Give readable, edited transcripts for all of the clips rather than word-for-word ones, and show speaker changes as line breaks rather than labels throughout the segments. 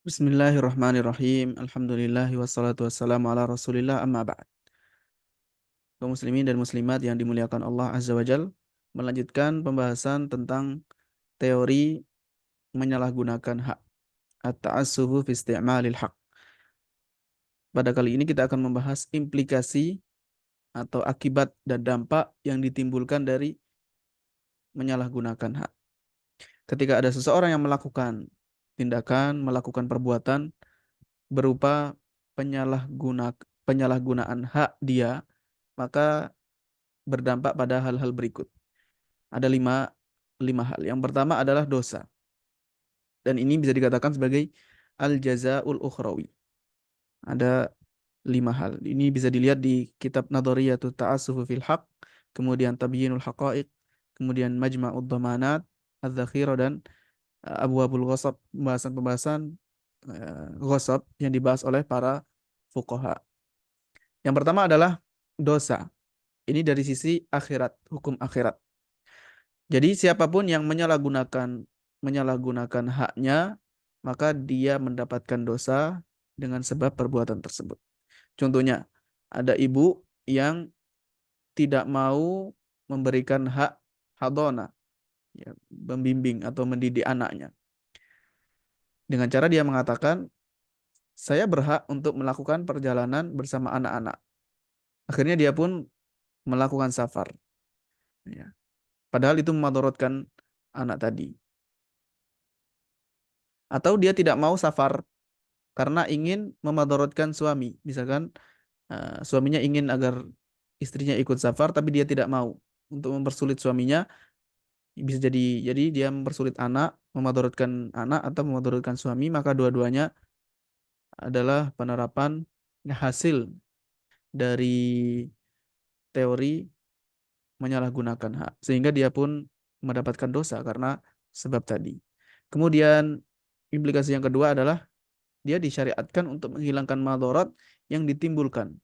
Bismillahirrahmanirrahim. Alhamdulillahi wassalatu wassalamu ala rasulillah amma ba'd. Kaum muslimin dan muslimat yang dimuliakan Allah Azza wa Jal, melanjutkan pembahasan tentang teori menyalahgunakan hak. At-ta'assufu fi isti'malil haq. Pada kali ini kita akan membahas implikasi atau akibat dan dampak yang ditimbulkan dari menyalahgunakan hak. Ketika ada seseorang yang melakukan tindakan, melakukan perbuatan berupa penyalahgunaan hak dia, maka berdampak pada hal-hal berikut. Ada lima hal. Yang pertama adalah dosa. Dan ini bisa dikatakan sebagai al-jazaul ukhrawi. Ada 5 hal. Ini bisa dilihat di kitab Nadhariyatut Ta'assufu fil Haq, kemudian Tabyinul Haqa'iq, kemudian Majma'ud Dhamanat, Adz-Dzakhirah, dan Abwabul Ghasab, pembahasan-pembahasan ghasab yang dibahas oleh para fuqaha. Yang pertama adalah dosa. Ini dari sisi akhirat, hukum akhirat. Jadi siapapun yang menyalahgunakan haknya, maka dia mendapatkan dosa dengan sebab perbuatan tersebut. Contohnya, ada ibu yang tidak mau memberikan hak hadona, ya, membimbing atau mendidik anaknya. Dengan cara dia mengatakan, saya berhak untuk melakukan perjalanan bersama anak-anak. Akhirnya dia pun melakukan safar. Ya. Padahal itu memudaratkan anak tadi. Atau dia tidak mau safar karena ingin memudaratkan suami. Misalkan suaminya ingin agar istrinya ikut safar, tapi dia tidak mau. Untuk mempersulit suaminya, bisa jadi dia mempersulit anak, memudaratkan anak atau memudaratkan suami, maka dua-duanya adalah penerapan hasil dari teori menyalahgunakan hak. Sehingga dia pun mendapatkan dosa karena sebab tadi. Kemudian implikasi yang kedua adalah dia disyariatkan untuk menghilangkan madarat yang ditimbulkan.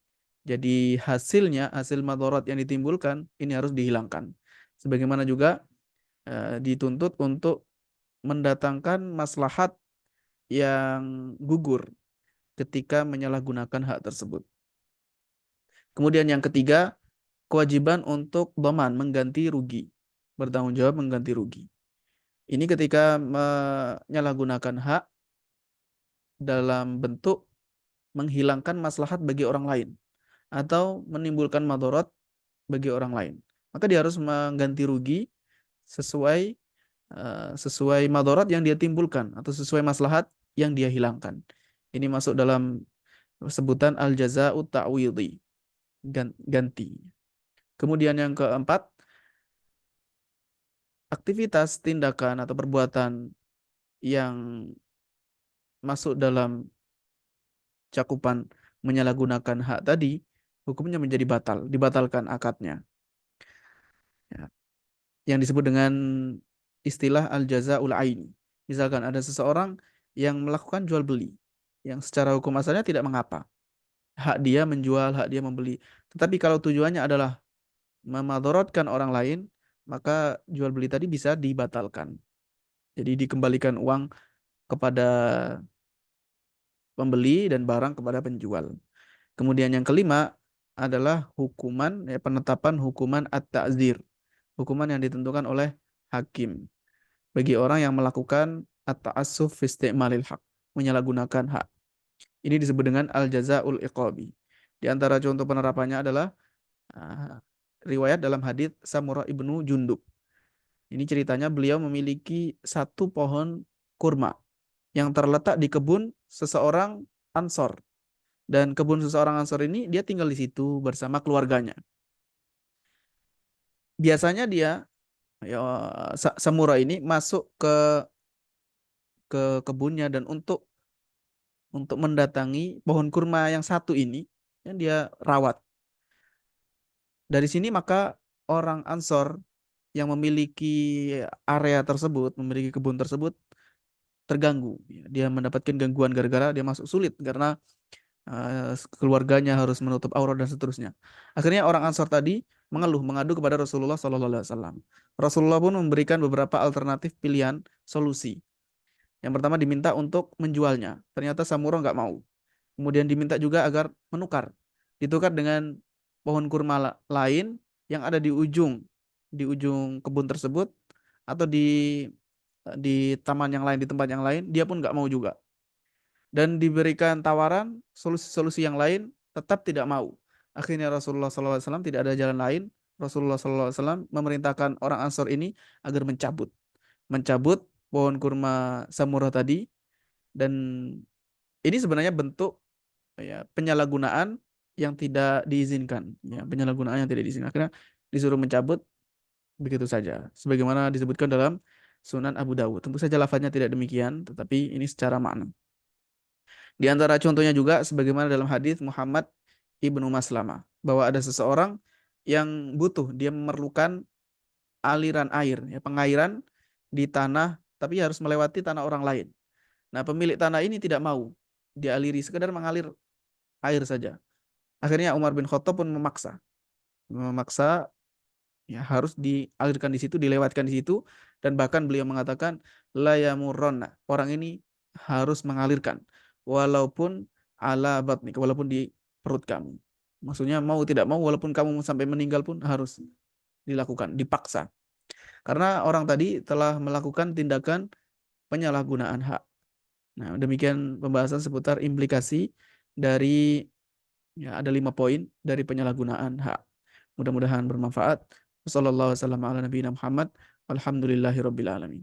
Jadi hasil madarat yang ditimbulkan ini harus dihilangkan. Sebagaimana juga dituntut untuk mendatangkan maslahat yang gugur ketika menyalahgunakan hak tersebut. Kemudian yang ketiga, kewajiban untuk dhaman, mengganti rugi, bertanggung jawab mengganti rugi. Ini ketika menyalahgunakan hak dalam bentuk menghilangkan maslahat bagi orang lain atau menimbulkan madarat bagi orang lain. Maka dia harus mengganti rugi sesuai sesuai madarat yang dia timbulkan atau sesuai maslahat yang dia hilangkan. Ini masuk dalam sebutan al-jaza'ut ta'widhi, ganti. Kemudian yang keempat, aktivitas, tindakan atau perbuatan yang masuk dalam cakupan menyalahgunakan hak tadi, hukumnya menjadi batal, dibatalkan akadnya. Ya. Yang disebut dengan istilah al-jazaul aini. Misalkan ada seseorang yang melakukan jual beli, yang secara hukum asalnya tidak mengapa. Hak dia menjual, hak dia membeli. Tetapi kalau tujuannya adalah memadaratkan orang lain, maka jual beli tadi bisa dibatalkan. Jadi dikembalikan uang kepada pembeli dan barang kepada penjual. Kemudian yang kelima adalah hukuman, penetapan hukuman at-ta'zir. Hukuman yang ditentukan oleh hakim bagi orang yang melakukan at-ta'assuf fi isti'malil haq, menyalahgunakan hak. Ini disebut dengan al-jazaul iqabi. Di antara contoh penerapannya adalah riwayat dalam hadits Samurah ibnu Jundub. Ini ceritanya beliau memiliki satu pohon kurma yang terletak di kebun seseorang Ansor. Dan kebun seseorang Ansor ini dia tinggal di situ bersama keluarganya. Biasanya dia Samurah ini masuk ke kebunnya dan untuk mendatangi pohon kurma yang satu ini yang dia rawat. Dari sini maka orang Ansor yang memiliki area tersebut, memiliki kebun tersebut terganggu. Dia mendapatkan gangguan gara-gara dia masuk sulit karena keluarganya harus menutup aurat dan seterusnya. Akhirnya orang Ansor tadi mengadu kepada Rasulullah SAW. Rasulullah pun memberikan beberapa alternatif pilihan solusi. Yang pertama diminta untuk menjualnya. Ternyata Samurah nggak mau. Kemudian diminta juga agar menukar. Ditukar dengan pohon kurma lain yang ada di ujung kebun tersebut atau di taman yang lain, di tempat yang lain, dia pun nggak mau juga. Dan diberikan tawaran solusi-solusi yang lain, tetap tidak mau. Akhirnya Rasulullah SAW tidak ada jalan lain. Rasulullah SAW memerintahkan orang Ansor ini agar mencabut pohon kurma Samurah tadi. Dan ini sebenarnya bentuk ya penyalahgunaan yang tidak diizinkan, ya penyalahgunaan yang tidak diizinkan. Akhirnya disuruh mencabut begitu saja, sebagaimana disebutkan dalam Sunan Abu Dawud. Tentu saja lafadznya tidak demikian, tetapi ini secara makna. Di antara contohnya juga sebagaimana dalam hadis Muhammad ibnu Maslama, bahwa ada seseorang yang butuh, dia memerlukan aliran air, ya pengairan di tanah, tapi harus melewati tanah orang lain. Nah, pemilik tanah ini tidak mau dialiri, sekedar mengalir air saja. Akhirnya Umar bin Khattab pun memaksa ya harus dialirkan di situ, dilewatkan di situ, dan bahkan beliau mengatakan la yamurronna, orang ini harus mengalirkan walaupun ala batnik, walaupun di perut kamu. Maksudnya mau tidak mau, walaupun kamu sampai meninggal pun harus dilakukan, dipaksa. Karena orang tadi telah melakukan tindakan penyalahgunaan hak. Nah, demikian pembahasan seputar implikasi dari, ya, ada 5 poin dari penyalahgunaan hak. Mudah-mudahan bermanfaat. Wassalamualaikum warahmatullahi wabarakatuh. Alhamdulillahirabbil alamin.